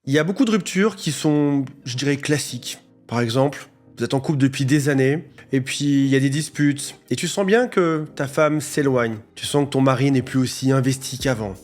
Il y a beaucoup de ruptures qui sont, je dirais, classiques. Par exemple, vous êtes en couple depuis des années, et puis il y a des disputes, et tu sens bien que ta femme s'éloigne. Tu sens que ton mari n'est plus aussi investi qu'avant.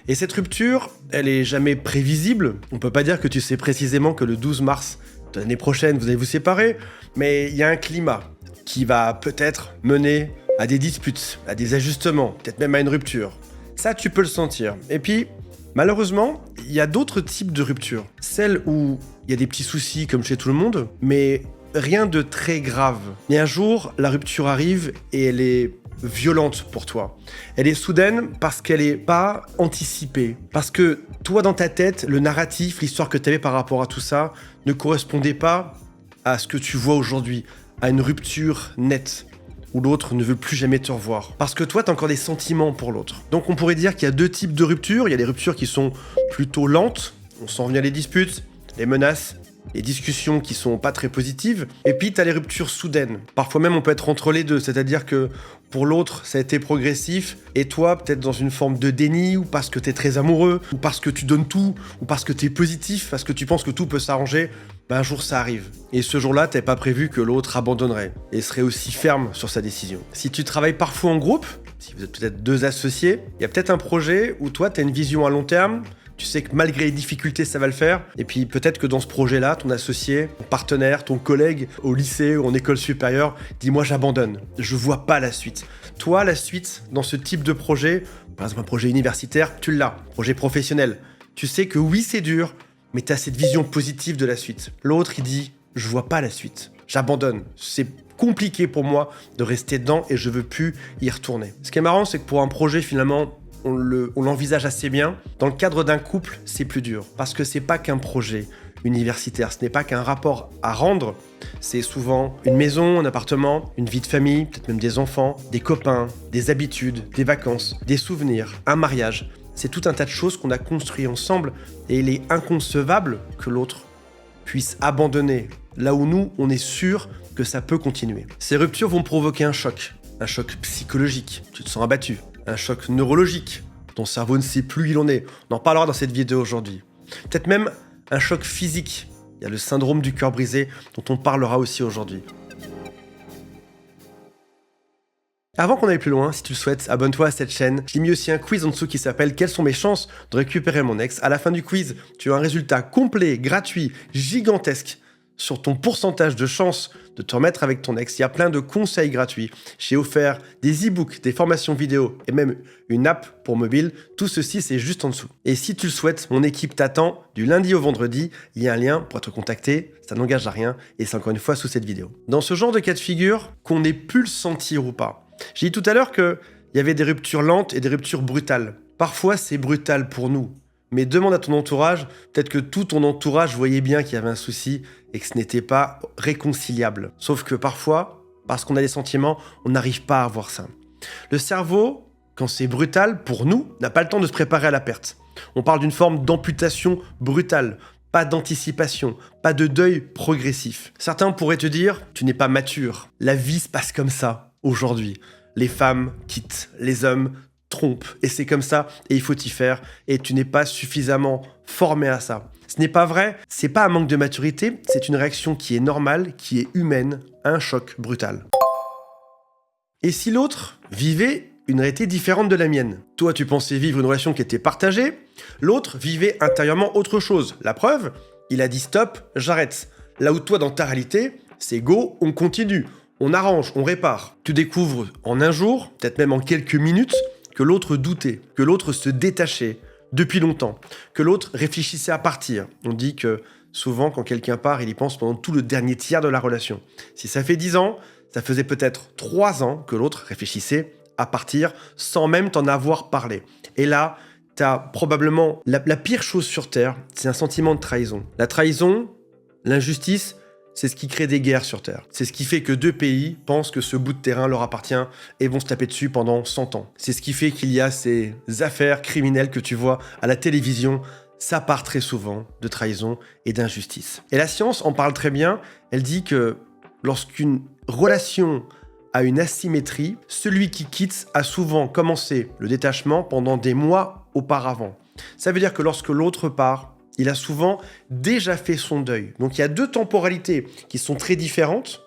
Et cette rupture, elle est jamais prévisible. On peut pas dire que tu sais précisément que le 12 mars de l'année prochaine, vous allez vous séparer, mais il y a un climat qui va peut-être mener à des disputes, à des ajustements, peut-être même à une rupture. Ça, tu peux le sentir. Et puis, malheureusement, il y a d'autres types de ruptures. Celles où il y a des petits soucis comme chez tout le monde, mais rien de très grave. Et un jour, la rupture arrive et elle est violente pour toi. Elle est soudaine parce qu'elle n'est pas anticipée. Parce que toi, dans ta tête, le narratif, l'histoire que tu avais par rapport à tout ça, ne correspondait pas à ce que tu vois aujourd'hui, à une rupture nette, où l'autre ne veut plus jamais te revoir. Parce que toi, tu as encore des sentiments pour l'autre. Donc on pourrait dire qu'il y a deux types de ruptures. Il y a des ruptures qui sont plutôt lentes, on sent venir les disputes, les menaces, les discussions qui sont pas très positives. Et puis tu as les ruptures soudaines. Parfois même on peut être entre les deux, c'est-à-dire que pour l'autre, ça a été progressif, et toi, peut-être dans une forme de déni, ou parce que t'es très amoureux, ou parce que tu donnes tout, ou parce que t'es positif, parce que tu penses que tout peut s'arranger, un jour ça arrive. Et ce jour-là, t'avais pas prévu que l'autre abandonnerait, et serait aussi ferme sur sa décision. Si tu travailles parfois en groupe, si vous êtes peut-être deux associés, il y a peut-être un projet où toi, t'as une vision à long terme, tu sais que malgré les difficultés, ça va le faire. Et puis peut-être que dans ce projet-là, ton associé, ton partenaire, ton collègue au lycée ou en école supérieure dit « moi j'abandonne, je vois pas la suite ». Toi, la suite, dans ce type de projet, par exemple un projet universitaire, tu l'as, projet professionnel. Tu sais que oui, c'est dur, mais tu as cette vision positive de la suite. L'autre, il dit « je vois pas la suite, j'abandonne, c'est compliqué pour moi de rester dedans et je veux plus y retourner ». Ce qui est marrant, c'est que pour un projet, finalement, on l'envisage assez bien. Dans le cadre d'un couple, c'est plus dur. Parce que c'est pas qu'un projet universitaire, ce n'est pas qu'un rapport à rendre. C'est souvent une maison, un appartement, une vie de famille, peut-être même des enfants, des copains, des habitudes, des vacances, des souvenirs, un mariage. C'est tout un tas de choses qu'on a construit ensemble et il est inconcevable que l'autre puisse abandonner là où nous, on est sûr que ça peut continuer. Ces ruptures vont provoquer un choc psychologique. Tu te sens abattu. Un choc neurologique. Ton cerveau ne sait plus où il en est. On en parlera dans cette vidéo aujourd'hui. Peut-être même un choc physique. Il y a le syndrome du cœur brisé dont on parlera aussi aujourd'hui. Avant qu'on aille plus loin, si tu le souhaites, abonne-toi à cette chaîne. J'ai mis aussi un quiz en dessous qui s'appelle « Quelles sont mes chances de récupérer mon ex ?» À la fin du quiz, tu as un résultat complet, gratuit, gigantesque sur ton pourcentage de chances de te remettre avec ton ex. Il y a plein de conseils gratuits. J'ai offert des e-books, des formations vidéo et même une app pour mobile. Tout ceci, c'est juste en dessous. Et si tu le souhaites, mon équipe t'attend du lundi au vendredi. Il y a un lien pour te contacter. Ça n'engage à rien et c'est encore une fois sous cette vidéo. Dans ce genre de cas de figure, qu'on ait pu le sentir ou pas, j'ai dit tout à l'heure qu'il y avait des ruptures lentes et des ruptures brutales. Parfois, c'est brutal pour nous. Mais demande à ton entourage, peut-être que tout ton entourage voyait bien qu'il y avait un souci et que ce n'était pas réconciliable. Sauf que parfois, parce qu'on a des sentiments, on n'arrive pas à voir ça. Le cerveau, quand c'est brutal, pour nous, n'a pas le temps de se préparer à la perte. On parle d'une forme d'amputation brutale, pas d'anticipation, pas de deuil progressif. Certains pourraient te dire, tu n'es pas mature, la vie se passe comme ça, aujourd'hui. Les femmes quittent, les hommes trompent, et c'est comme ça, et il faut y faire, et tu n'es pas suffisamment formé à ça. Ce n'est pas vrai, c'est pas un manque de maturité, c'est une réaction qui est normale, qui est humaine, à un choc brutal. Et si l'autre vivait une réalité différente de la mienne? Toi, tu pensais vivre une relation qui était partagée, l'autre vivait intérieurement autre chose. La preuve, il a dit stop, j'arrête. Là où toi, dans ta réalité, c'est go, on continue, on arrange, on répare. Tu découvres en un jour, peut-être même en quelques minutes, que l'autre doutait, que l'autre se détachait depuis longtemps, que l'autre réfléchissait à partir. On dit que souvent, quand quelqu'un part, il y pense pendant tout le dernier tiers de la relation. Si ça fait 10 ans, ça faisait peut-être 3 ans que l'autre réfléchissait à partir sans même t'en avoir parlé. Et là, t'as probablement la pire chose sur Terre, c'est un sentiment de trahison. La trahison, l'injustice, c'est ce qui crée des guerres sur Terre. C'est ce qui fait que deux pays pensent que ce bout de terrain leur appartient et vont se taper dessus pendant 100 ans. C'est ce qui fait qu'il y a ces affaires criminelles que tu vois à la télévision. Ça part très souvent de trahison et d'injustice. Et la science en parle très bien. Elle dit que lorsqu'une relation a une asymétrie, celui qui quitte a souvent commencé le détachement pendant des mois auparavant. Ça veut dire que lorsque l'autre part, il a souvent déjà fait son deuil. Donc il y a deux temporalités qui sont très différentes.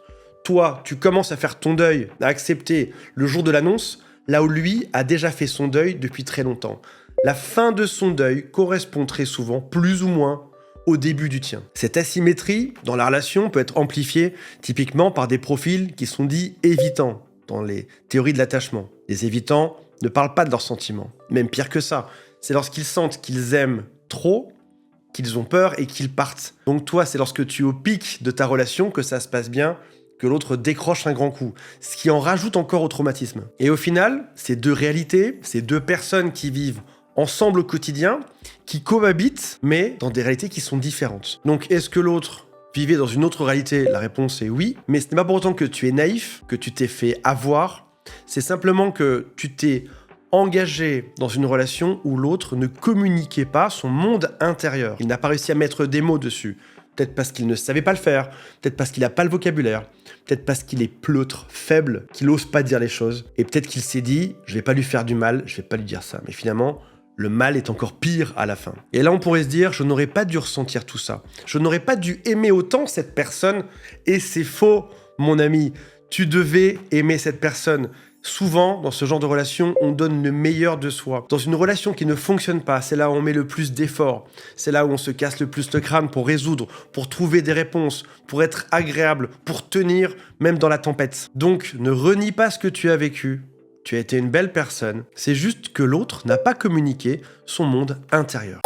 Toi, tu commences à faire ton deuil, à accepter le jour de l'annonce, là où lui a déjà fait son deuil depuis très longtemps. La fin de son deuil correspond très souvent, plus ou moins, au début du tien. Cette asymétrie dans la relation peut être amplifiée typiquement par des profils qui sont dits évitants dans les théories de l'attachement. Les évitants ne parlent pas de leurs sentiments. Même pire que ça, c'est lorsqu'ils sentent qu'ils aiment trop, qu'ils ont peur et qu'ils partent. Donc toi, c'est lorsque tu es au pic de ta relation que ça se passe bien, que l'autre décroche un grand coup, ce qui en rajoute encore au traumatisme. Et au final, ces deux réalités, ces deux personnes qui vivent ensemble au quotidien, qui cohabitent, mais dans des réalités qui sont différentes. Donc, est-ce que l'autre vivait dans une autre réalité? La réponse est oui, mais ce n'est pas pour autant que tu es naïf, que tu t'es fait avoir, c'est simplement que tu t'es engagé dans une relation où l'autre ne communiquait pas son monde intérieur. Il n'a pas réussi à mettre des mots dessus. Peut-être parce qu'il ne savait pas le faire, peut-être parce qu'il n'a pas le vocabulaire, peut-être parce qu'il est pleutre, faible, qu'il n'ose pas dire les choses, et peut-être qu'il s'est dit « je vais pas lui faire du mal, je vais pas lui dire ça ». Mais finalement, le mal est encore pire à la fin. Et là, on pourrait se dire, je n'aurais pas dû ressentir tout ça. Je n'aurais pas dû aimer autant cette personne. Et c'est faux, mon ami. Tu devais aimer cette personne. Souvent, dans ce genre de relation, on donne le meilleur de soi. Dans une relation qui ne fonctionne pas, c'est là où on met le plus d'efforts. C'est là où on se casse le plus le crâne pour résoudre, pour trouver des réponses, pour être agréable, pour tenir, même dans la tempête. Donc, ne renie pas ce que tu as vécu. Tu as été une belle personne, c'est juste que l'autre n'a pas communiqué son monde intérieur.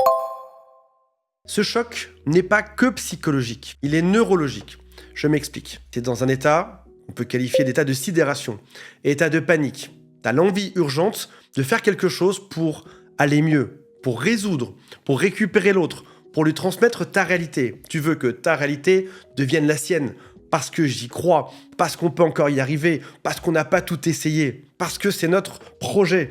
Ce choc n'est pas que psychologique, il est neurologique. Je m'explique. Tu es dans un état, on peut qualifier d'état de sidération, état de panique. Tu as l'envie urgente de faire quelque chose pour aller mieux, pour résoudre, pour récupérer l'autre, pour lui transmettre ta réalité. Tu veux que ta réalité devienne la sienne, parce que j'y crois, parce qu'on peut encore y arriver, parce qu'on n'a pas tout essayé, parce que c'est notre projet.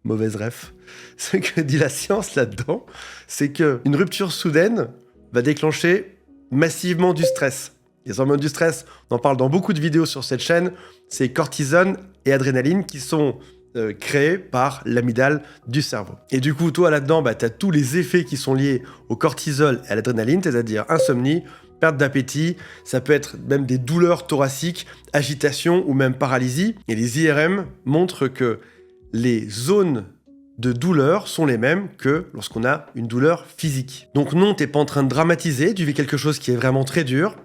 Mauvaise ref. Ce que dit la science là-dedans, c'est qu'une rupture soudaine va déclencher massivement du stress. Les hormones du stress, on en parle dans beaucoup de vidéos sur cette chaîne, c'est cortisone et adrénaline qui sont créés par l'amygdale du cerveau. Et du coup, toi là-dedans, tu as tous les effets qui sont liés au cortisol et à l'adrénaline, c'est-à-dire insomnie, perte d'appétit, ça peut être même des douleurs thoraciques, agitation ou même paralysie. Et les IRM montrent que les zones de douleur sont les mêmes que lorsqu'on a une douleur physique. Donc non, t'es pas en train de dramatiser, tu vis quelque chose qui est vraiment très dur.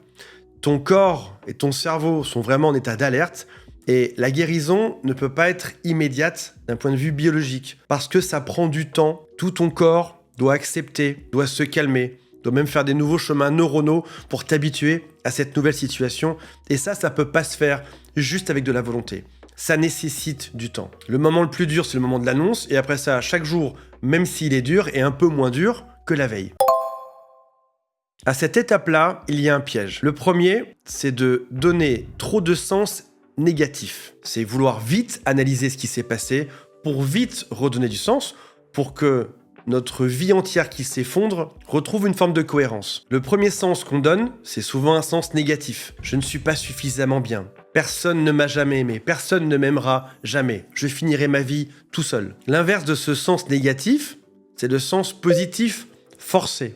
Ton corps et ton cerveau sont vraiment en état d'alerte et la guérison ne peut pas être immédiate d'un point de vue biologique parce que ça prend du temps. Tout ton corps doit accepter, doit se calmer, doit même faire des nouveaux chemins neuronaux pour t'habituer à cette nouvelle situation. Et ça peut pas se faire juste avec de la volonté. Ça nécessite du temps. Le moment le plus dur, c'est le moment de l'annonce. Et après ça, chaque jour, même s'il est dur, est un peu moins dur que la veille. À cette étape-là, il y a un piège. Le premier, c'est de donner trop de sens négatif. C'est vouloir vite analyser ce qui s'est passé pour vite redonner du sens, pour que notre vie entière qui s'effondre retrouve une forme de cohérence. Le premier sens qu'on donne, c'est souvent un sens négatif. Je ne suis pas suffisamment bien. Personne ne m'a jamais aimé. Personne ne m'aimera jamais. Je finirai ma vie tout seul. L'inverse de ce sens négatif, c'est le sens positif forcé.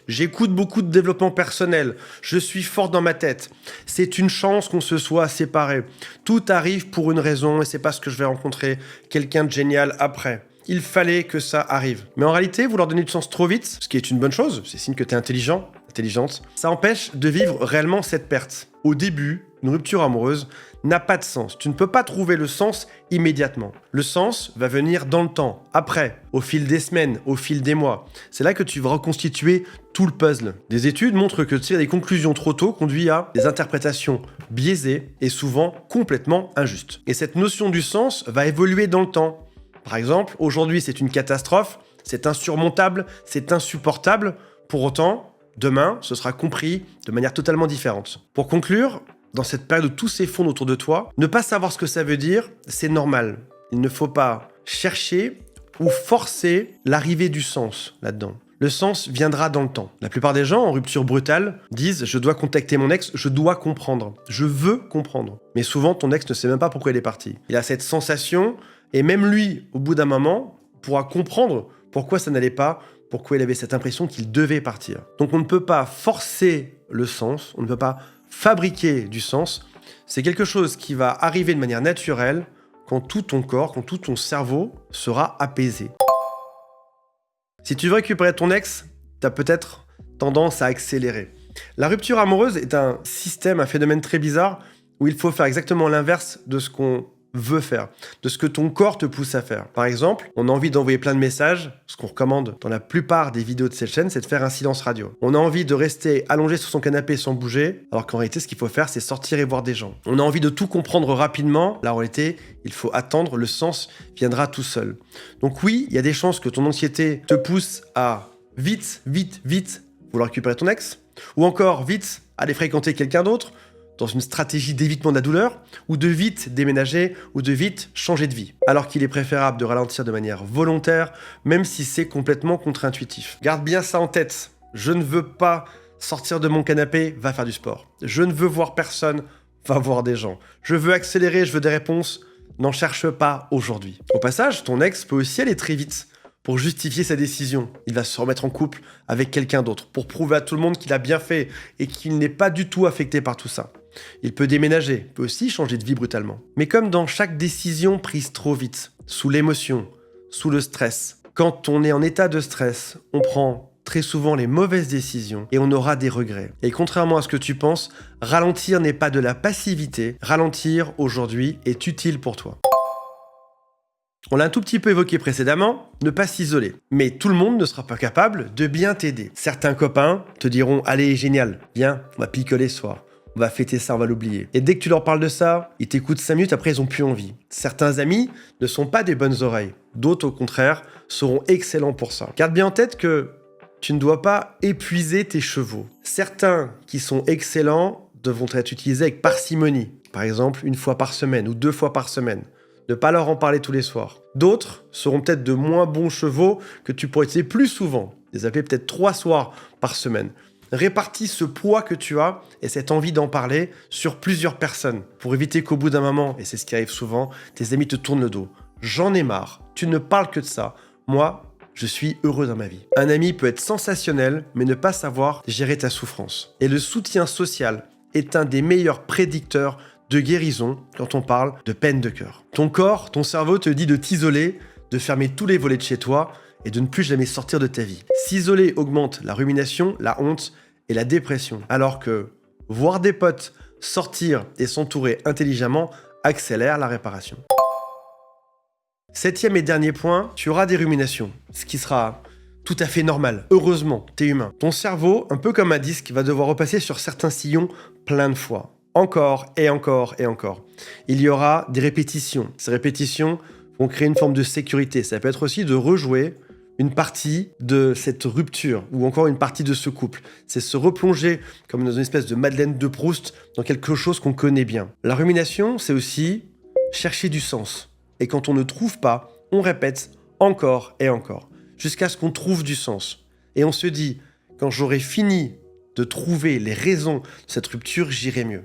J'écoute beaucoup de développement personnel. Je suis fort dans ma tête. C'est une chance qu'on se soit séparés. Tout arrive pour une raison et c'est parce que je vais rencontrer quelqu'un de génial après. Il fallait que ça arrive. Mais en réalité, vous leur donnez du sens trop vite, ce qui est une bonne chose, c'est signe que tu es intelligente, ça empêche de vivre réellement cette perte. Au début, une rupture amoureuse n'a pas de sens. Tu ne peux pas trouver le sens immédiatement. Le sens va venir dans le temps, après, au fil des semaines, au fil des mois. C'est là que tu vas reconstituer tout le puzzle. Des études montrent que tirer des conclusions trop tôt conduit à des interprétations biaisées et souvent complètement injustes. Et cette notion du sens va évoluer dans le temps. Par exemple, aujourd'hui c'est une catastrophe, c'est insurmontable, c'est insupportable. Pour autant, demain, ce sera compris de manière totalement différente. Pour conclure, dans cette période où tout s'effondre autour de toi, ne pas savoir ce que ça veut dire, c'est normal. Il ne faut pas chercher ou forcer l'arrivée du sens là-dedans. Le sens viendra dans le temps. La plupart des gens en rupture brutale disent « je dois contacter mon ex, je dois comprendre, je veux comprendre ». Mais souvent, ton ex ne sait même pas pourquoi il est parti. Il a cette sensation, et même lui, au bout d'un moment, pourra comprendre pourquoi ça n'allait pas, pourquoi il avait cette impression qu'il devait partir. Donc on ne peut pas forcer le sens, on ne peut pas fabriquer du sens. C'est quelque chose qui va arriver de manière naturelle quand tout ton corps, quand tout ton cerveau sera apaisé. Si tu veux récupérer ton ex, tu as peut-être tendance à accélérer. La rupture amoureuse est un système, un phénomène très bizarre où il faut faire exactement l'inverse de ce qu'on veut faire, de ce que ton corps te pousse à faire. Par exemple, on a envie d'envoyer plein de messages. Ce qu'on recommande dans la plupart des vidéos de cette chaîne, c'est de faire un silence radio. On a envie de rester allongé sur son canapé sans bouger, alors qu'en réalité, ce qu'il faut faire, c'est sortir et voir des gens. On a envie de tout comprendre rapidement. Là, en réalité, il faut attendre, le sens viendra tout seul. Donc oui, il y a des chances que ton anxiété te pousse à vite vouloir récupérer ton ex, ou encore vite aller fréquenter quelqu'un d'autre, dans une stratégie d'évitement de la douleur, ou de vite déménager, ou de vite changer de vie. Alors qu'il est préférable de ralentir de manière volontaire, même si c'est complètement contre-intuitif. Garde bien ça en tête. Je ne veux pas sortir de mon canapé, va faire du sport. Je ne veux voir personne, va voir des gens. Je veux accélérer, je veux des réponses, n'en cherche pas aujourd'hui. Au passage, ton ex peut aussi aller très vite pour justifier sa décision. Il va se remettre en couple avec quelqu'un d'autre, pour prouver à tout le monde qu'il a bien fait et qu'il n'est pas du tout affecté par tout ça. Il peut déménager, peut aussi changer de vie brutalement. Mais comme dans chaque décision prise trop vite, sous l'émotion, sous le stress, quand on est en état de stress, on prend très souvent les mauvaises décisions et on aura des regrets. Et contrairement à ce que tu penses, ralentir n'est pas de la passivité. Ralentir aujourd'hui est utile pour toi. On l'a un tout petit peu évoqué précédemment, ne pas s'isoler. Mais tout le monde ne sera pas capable de bien t'aider. Certains copains te diront « Allez, génial, viens, on va picoler ce soir. On va fêter ça, on va l'oublier. » Et dès que tu leur parles de ça, ils t'écoutent 5 minutes, après ils n'ont plus envie. Certains amis ne sont pas des bonnes oreilles. D'autres, au contraire, seront excellents pour ça. Garde bien en tête que tu ne dois pas épuiser tes chevaux. Certains qui sont excellents devront être utilisés avec parcimonie. Par exemple, 1 fois par semaine ou 2 fois par semaine. Ne pas leur en parler tous les soirs. D'autres seront peut-être de moins bons chevaux que tu pourrais utiliser plus souvent. Les appeler peut-être 3 soirs par semaine. Répartis ce poids que tu as et cette envie d'en parler sur plusieurs personnes pour éviter qu'au bout d'un moment, et c'est ce qui arrive souvent, tes amis te tournent le dos. J'en ai marre, tu ne parles que de ça. Moi, je suis heureux dans ma vie. Un ami peut être sensationnel, mais ne pas savoir gérer ta souffrance. Et le soutien social est un des meilleurs prédicteurs de guérison quand on parle de peine de cœur. Ton corps, ton cerveau te dit de t'isoler, de fermer tous les volets de chez toi et de ne plus jamais sortir de ta vie. S'isoler augmente la rumination, la honte et la dépression, alors que voir des potes, sortir et s'entourer intelligemment accélère la réparation. 7e et dernier point, tu auras des ruminations, ce qui sera tout à fait normal. Heureusement, t'es humain. Ton cerveau, un peu comme un disque, va devoir repasser sur certains sillons plein de fois. Encore et encore et encore. Il y aura des répétitions. Ces répétitions vont créer une forme de sécurité. Ça peut être aussi de rejouer une partie de cette rupture ou encore une partie de ce couple. C'est se replonger comme dans une espèce de Madeleine de Proust dans quelque chose qu'on connaît bien. La rumination, c'est aussi chercher du sens. Et quand on ne trouve pas, on répète encore et encore jusqu'à ce qu'on trouve du sens. Et on se dit, quand j'aurai fini de trouver les raisons de cette rupture, j'irai mieux.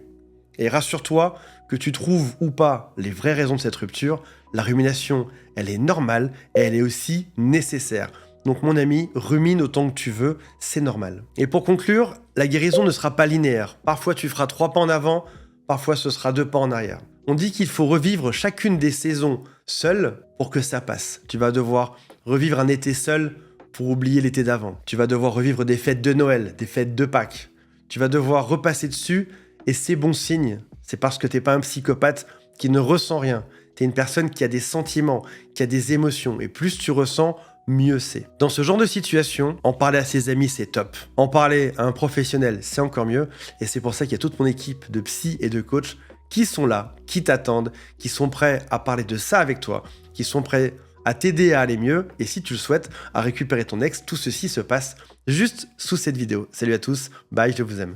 Et rassure-toi, que tu trouves ou pas les vraies raisons de cette rupture, la rumination, elle est normale et elle est aussi nécessaire. Donc mon ami, rumine autant que tu veux, c'est normal. Et pour conclure, la guérison ne sera pas linéaire. Parfois tu feras 3 pas en avant, parfois ce sera 2 pas en arrière. On dit qu'il faut revivre chacune des saisons seule pour que ça passe. Tu vas devoir revivre un été seul pour oublier l'été d'avant. Tu vas devoir revivre des fêtes de Noël, des fêtes de Pâques. Tu vas devoir repasser dessus et c'est bon signe. C'est parce que t'es pas un psychopathe qui ne ressent rien. T'es une personne qui a des sentiments, qui a des émotions. Et plus tu ressens, mieux c'est. Dans ce genre de situation, en parler à ses amis, c'est top. En parler à un professionnel, c'est encore mieux. Et c'est pour ça qu'il y a toute mon équipe de psy et de coach qui sont là, qui t'attendent, qui sont prêts à parler de ça avec toi, qui sont prêts à t'aider à aller mieux. Et si tu le souhaites, à récupérer ton ex, tout ceci se passe juste sous cette vidéo. Salut à tous, bye, je vous aime.